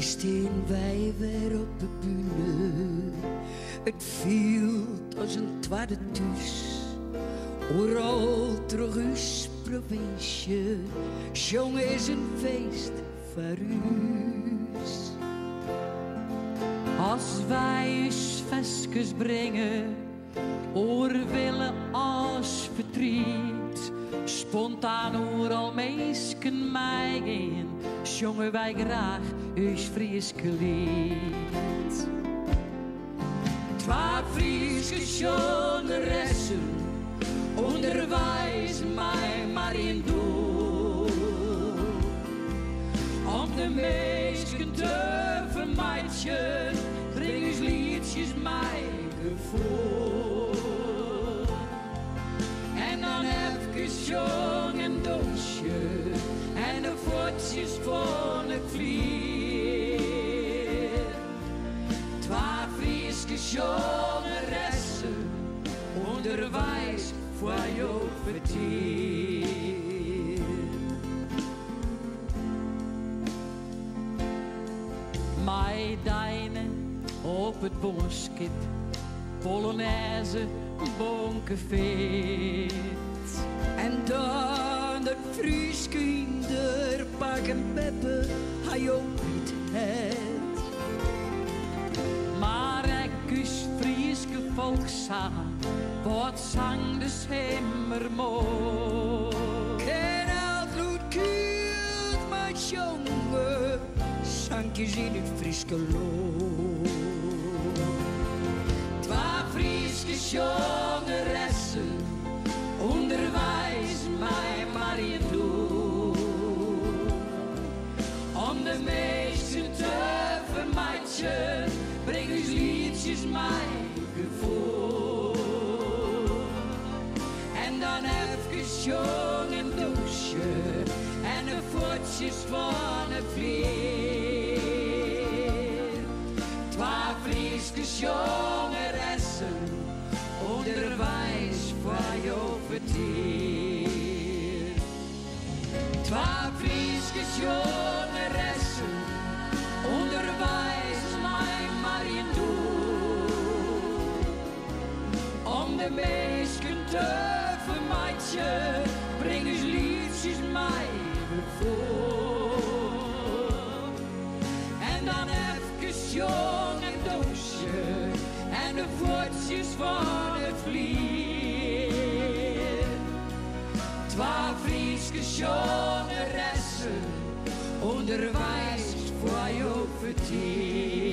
steen wij weer op de bühne. Het viel als een tweede thuis. Overal terug uw provincie. Jong is een feest voor us. Als wij ons vestjes brengen, oor willen als verdriet. Spontaan overal meesken mij in, zongen wij graag uw Frieske lied. Twa Frieske zongeressen, onderwijs mij maar in doel. Om de meesken te vermijden, breng uw liedjes mij gevoel. En dan even jong en donsje, en de voetjes van het vlier. Twa Frieske zongeressen, onderwijs voor jou vertier. Meidijnen op het bonskip, Polonaise, bonkenfeest. En dan de Frieskinder pakken peppen, hij ook niet het. Maar ik us Frieske volkszaam, wat zang de schimmer mooi. En altloed kuurt met jongen, zangjes in het Frieske lood. Twa Frieske jongeressen, onderwijs mij maar in doel. Om de meesten te vermijden, breng uw liedjes mij gevoel. En dan even jong en douche, en de voetjes van het vlier. Twa Frieske jongeressen, onderwijs voor jou vertier. Twa Frieske jongeressen, onderwijs mij maar in doel. Om de meesken te vermijden, breng uw liedjes mij gevoel. En dan even jong en doosje, en de voetjes van het vlier. Twa Frieske jongeressen, onderwijs voor jou vertier.